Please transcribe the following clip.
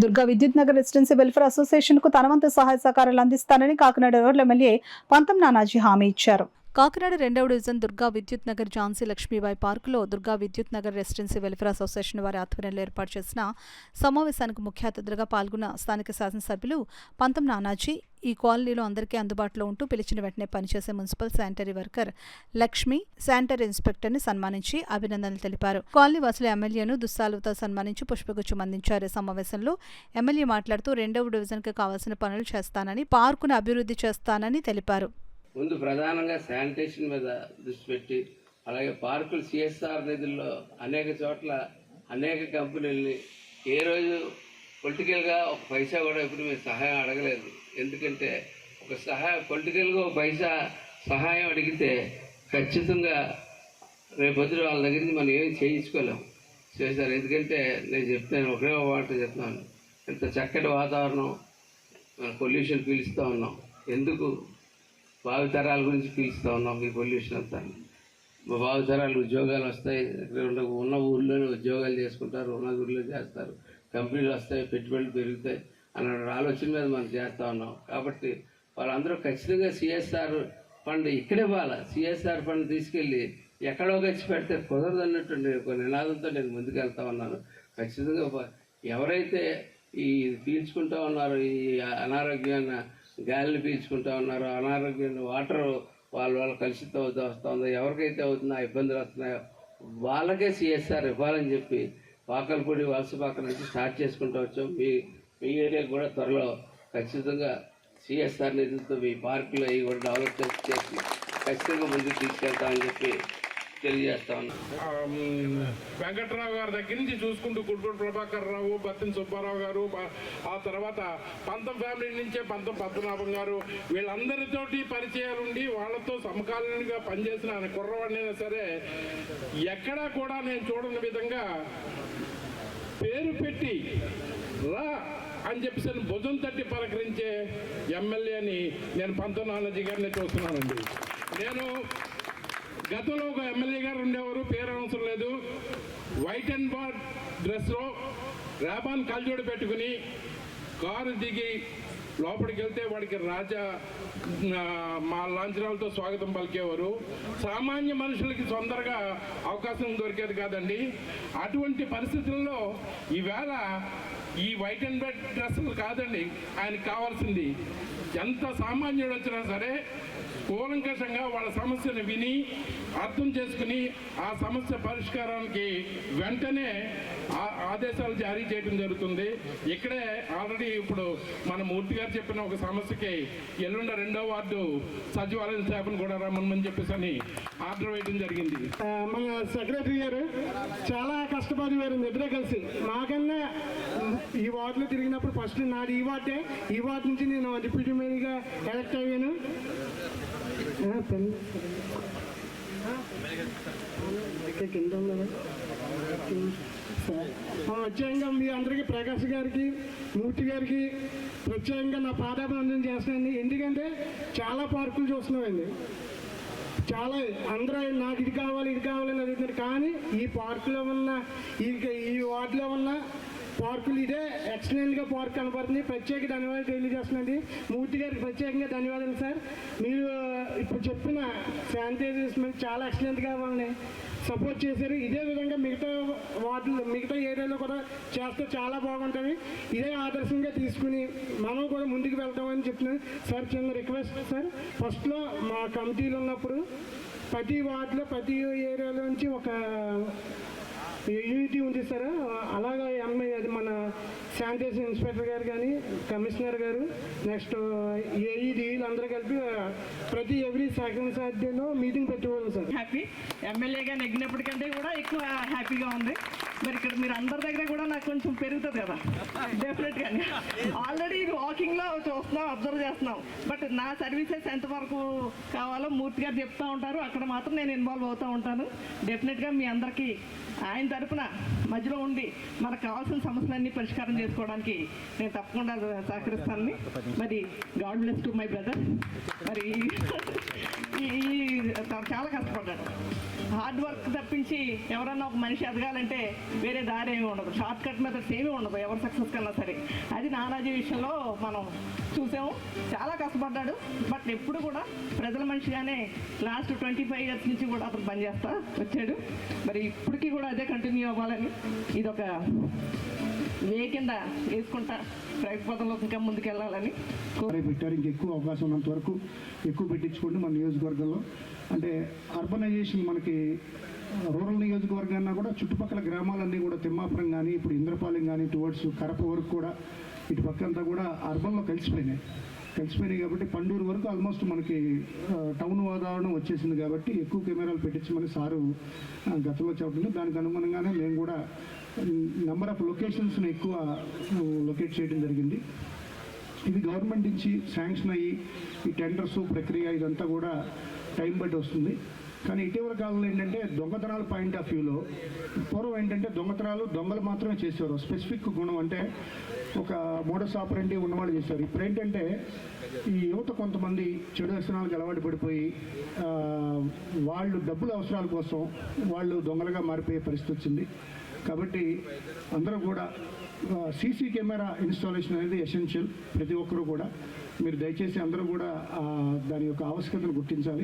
దుర్గా విద్యుత్ Nagar residency welfare association కు తన వంతు సహాయ సహకారాలు అందిస్తానని కాకినాడ రూరల్ ఎమ్మెల్యే పంతం నానాజీ హామీ ఇచ్చారు. కాకినాడ 2వ డివిజన్ దుర్గా విద్యుత్ నగర్ ఝాన్సీ లక్ష్మీబాయి పార్కులో దుర్గా విద్యుత్ నగర్ రెసిడెన్సీ వెల్ఫేర్ అసోసియేషన్ వారి ఆధ్వర్యంలో ఏర్పాటు చేసిన సమావేశానికి ముఖ్య అతిథులుగా పాల్గొన్న స్థానిక శాసనసభ్యులు పంతం నానాజీ ఈ కాలనీలో అందరికీ అందుబాటులో ఉంటూ పిలిచిన వెంటనే పనిచేసే municipal sanitary worker Lakshmi, sanitary inspector ని సన్మానించి అభినందనలు తెలిపారు. కాలనీ వాసుల ఎమ్మెల్యేను దుస్సాలుతో సన్మానించి పుష్పగుచ్చం అందించారు. ఈ సమావేశంలో ఎమ్మెల్యే మాట్లాడుతూ 2వ డివిజన్ కి కావాల్సిన పనులు చేస్తానని, పార్కును అభివృద్ధి చేస్తానని తెలిపారు. ముందు ప్రధానంగా శానిటేషన్ మీద దృష్టి పెట్టి, అలాగే పార్కులు సిఎస్ఆర్ నిధుల్లో అనేక చోట్ల అనేక కంపెనీలని ఏ రోజు పొలిటికల్గా ఒక పైసా కూడా ఎప్పుడు మేము సహాయం అడగలేదు. ఎందుకంటే పొలిటికల్గా ఒక పైసా సహాయం అడిగితే ఖచ్చితంగా రేపొద్దు వాళ్ళ దగ్గర నుంచి మనం ఏమి చేయించుకోలేము చేశారు. ఎందుకంటే నేను చెప్తాను, ఒకే మాట చెప్తున్నాను, ఇంత చక్కటి వాతావరణం, పొల్యూషన్ పీలుస్తూ ఉన్నాం. ఎందుకు? భావితరాల గురించి పీలుస్తూ ఉన్నాం. ఈ పొల్యూషన్ అంతా మా భావితరాలు ఉద్యోగాలు వస్తాయి, ఉన్న ఊళ్ళోనే ఉద్యోగాలు చేసుకుంటారు, ఉన్న ఊళ్ళో చేస్తారు, కంపెనీలు వస్తాయి, పెట్టుబడులు పెరుగుతాయి అన్న ఆలోచన మీద మనం చేస్తూ ఉన్నాం. కాబట్టి వాళ్ళందరూ ఖచ్చితంగా సిఎస్ఆర్ ఫండ్ ఇక్కడే సిఎస్ఆర్ ఫండ్ తీసుకెళ్ళి ఎక్కడో ఖర్చు పెడితే కుదరదు అన్నటువంటి ఒక నినాదంతో నేను ముందుకు వెళ్తా ఉన్నాను. ఖచ్చితంగా ఎవరైతే ఈ పీల్చుకుంటూ ఉన్నారో, ఈ అనారోగ్యాన్ని గాలిని పీల్చుకుంటూ ఉన్నారో, అనారోగ్యాన్ని వాటర్ వాళ్ళ కలుషితం వస్తుందో, ఎవరికైతే అవుతుందో ఆ ఇబ్బందులు వస్తున్నాయో వాళ్ళకే సిఎస్ఆర్ ఇవ్వాలని చెప్పి పాకలపూడి వలసపాక నుంచి స్టార్ట్ చేసుకుంటూ వచ్చాం. మీ ఏరియా కూడా త్వరలో ఖచ్చితంగా సిఎస్ఆర్ నిధులతో మీ పార్కులు అవి కూడా డెవలప్ చేసి ఖచ్చితంగా ముందుకు తీసుకెళ్తామని చెప్పి తెలియజేస్తా ఉన్నాం. వెంకట్రావు గారి దగ్గర నుంచి చూసుకుంటూ కుడ్గూడు ప్రభాకర్ రావు, బత్తిన సుబ్బారావు గారు, ఆ తర్వాత పంతం ఫ్యామిలీ నుంచే పంతం పద్మనాభం గారు, వీళ్ళందరితోటి పరిచయాలు ఉండి వాళ్ళతో సమకాలీనంగా పనిచేసిన కుర్రవాడినైనా సరే ఎక్కడా కూడా నేను చూడని విధంగా పేరు పెట్టి రా అని చెప్పేసి భుజం తట్టి పలకరించే ఎమ్మెల్యేని నేను పంతం నానాజీ గారిని చూస్తున్నానండి. నేను గతంలో ఒక ఎమ్మెల్యే గారు ఉండేవారు, పేరు అవసరం లేదు, వైట్ అండ్ బార్ డ్రెస్లో రేబాన్ కల్జోడు పెట్టుకుని కారు దిగి లోపలికి వెళ్తే వాడికి మా లాంఛనాలతో స్వాగతం పలికేవారు. సామాన్య మనుషులకి తొందరగా అవకాశం దొరికేది కాదండి. అటువంటి పరిస్థితుల్లో ఈవేళ ఈ వైట్ అండ్ రెడ్ డ్రెస్సులు కాదండి ఆయనకు కావాల్సింది. ఎంత సామాన్యుడు వచ్చినా సరే కూలంకషంగా వాళ్ళ సమస్యను విని అర్థం చేసుకుని ఆ సమస్య పరిష్కారానికి వెంటనే ఆదేశాలు జారీ చేయడం జరుగుతుంది. ఇక్కడే ఆల్రెడీ ఇప్పుడు మన మూర్తి గారు చెప్పిన ఒక సమస్యకి ఎల్లుండ 2వ వార్డు సచివాలయం స్టాఫ్ను కూడా రమ్మని చెప్పేసి అని ఆర్డర్ వేయడం జరిగింది. మన సెక్రటరీ గారు చాలా కష్టపడి వారు నిద్ర కలిసి మాకన్నా ఈ వార్డులో తిరిగినప్పుడు ఫస్ట్ నాది ఈ వార్డు నుంచి నేను డిప్యూటీ మేయర్గా ఎలక్ట్ అయ్యాను. ప్రత్యేకంగా మీ అందరికీ ప్రకాష్ గారికి, మూర్తి గారికి ప్రత్యేకంగా నా పాదాభివందనం చేస్తున్నాను. ఎందుకంటే చాలా పార్కులు చూస్తున్నామండి, చాలా అందరూ నాకు ఇది కావాలి అని అడుగుతున్నారు. కానీ ఈ పార్కులో ఉన్న ఈ వార్డులో ఉన్న పార్కులు ఇదే ఎక్సలెంట్గా పార్క్ కనపడుతుంది. ప్రత్యేక ధన్యవాదాలు తెలియజేస్తున్నాండి. మూర్తి గారికి ప్రత్యేకంగా ధన్యవాదాలు సార్. మీరు ఇప్పుడు చెప్పిన శానిటైజేషన్ చాలా ఎక్సలెంట్గా వాళ్ళని సపోర్ట్ చేశారు. ఇదే విధంగా మిగతా ఏరియాలో కూడా చేస్తే చాలా బాగుంటుంది. ఇదే ఆదర్శంగా తీసుకుని మనం కూడా ముందుకు వెళ్తామని చెప్తున్నాను సార్. చిన్న రిక్వెస్ట్ సార్, ఫస్ట్లో మా కమిటీలు ఉన్నప్పుడు ప్రతి వార్డులో ప్రతి ఏరియాలో నుంచి ఒక యూనిటీ ఉంది సార్. అలాగా అది మన శానిటేషన్ ఇన్స్పెక్టర్ గారు కానీ, కమిషనర్ గారు, నెక్స్ట్ ఏఈడి అందరూ కలిపి ప్రతి ఎవ్రీ సెకండ్ సాటర్డేలో మీటింగ్ పెట్టుకోవాలి సార్. హ్యాపీ ఎమ్మెల్యేగా నెగ్గినప్పటికంటే కూడా ఎక్కువ హ్యాపీగా ఉంది. మరి ఇక్కడ మీరు అందరి దగ్గర కూడా నాకు కొంచెం పెరుగుతుంది కదా డెఫినెట్గానే. ఆల్రెడీ వాకింగ్లో చూస్తున్నాం, అబ్జర్వ్ చేస్తున్నాం. బట్ నా సర్వీసెస్ ఎంతవరకు కావాలో మూర్తి గారు చెప్తూ ఉంటారు, అక్కడ మాత్రం నేను ఇన్వాల్వ్ అవుతూ ఉంటాను. డెఫినెట్గా మీ అందరికీ ఆయన తరపున మధ్యలో ఉండి మనకు కావాల్సిన సమస్యలన్నీ పరిష్కారం చేసుకోవడానికి నేను తప్పకుండా సహకరిస్తానని. మరి God bless to my brother. మరి చాలా కష్టపడ్డాడు. హార్డ్ వర్క్ తప్పించి ఎవరన్నా ఒక మనిషి ఎదగాలంటే వేరే దారి ఏమి ఉండదు, షార్ట్ కట్ మెథడ్స్ ఏమీ ఉండదు ఎవరు సక్సెస్ కన్నా సరే. అది నానాజీ విషయంలో మనం చూసాము. చాలా కష్టపడ్డాడు, బట్ ఎప్పుడు కూడా ప్రజల మనిషిగానే లాస్ట్ 25 years నుంచి కూడా అతను పనిచేస్తా వచ్చాడు. మరి ఇప్పటికీ కూడా అదే కంటిన్యూ అవ్వాలని, ఇదొక వే కింద వేసుకుంటా ప్రైవేట్ పదంలో ఇంకా ముందుకెళ్ళాలని పెట్టారు. ఇంకెక్కువ అవకాశం ఉన్నంత వరకు ఎక్కువ పెట్టించుకోండి మన నియోజకవర్గంలో. అంటే అర్బనైజేషన్ మనకి రూరల్ నియోజకవర్గాన్ని కూడా చుట్టుపక్కల గ్రామాలన్నీ కూడా తిమ్మాపురం కానీ ఇప్పుడు ఇంద్రపాలెం కానీ టువర్డ్స్ కరప వరకు కూడా ఇటు పక్కంతా కూడా అర్బన్లో కలిసిపోయినాయి కాబట్టి పండూరు వరకు ఆల్మోస్ట్ మనకి టౌన్ వాతావరణం వచ్చేసింది కాబట్టి ఎక్కువ కెమెరాలు పెట్టించమని సారు గతంలో చెప్పడం, దానికి అనుగుణంగానే మేము కూడా నెంబర్ ఆఫ్ లొకేషన్స్ని ఎక్కువ లొకేట్ చేయడం జరిగింది. ఇది గవర్నమెంట్ నుంచి శాంక్షన్ అయ్యి ఈ టెండర్స్ ప్రక్రియ ఇదంతా కూడా టైం బట్టి వస్తుంది. కానీ ఇటీవల కాలంలో ఏంటంటే దొంగతనాల పాయింట్ ఆఫ్ వ్యూలో పూర్వం ఏంటంటే దొంగలు మాత్రమే చేసేవారు, స్పెసిఫిక్ గుణం అంటే ఒక మోడస్ ఆపరెండి ఉన్నవాళ్ళు చేశారు. ఇప్పుడు ఏంటంటే ఈ యువత కొంతమంది చెడు వ్యసనాలకు అలవాటు పడిపోయి వాళ్ళు డబ్బుల అవసరాల కోసం వాళ్ళు దొంగలుగా మారిపోయే పరిస్థితి వచ్చింది. కాబట్టి అందరూ కూడా సీసీ కెమెరా ఇన్స్టాలేషన్ అనేది ఎసెన్షియల్. ప్రతి ఒక్కరూ కూడా మీరు దయచేసి అందరూ కూడా దాని యొక్క ఆవశ్యకతను గుర్తించాలి.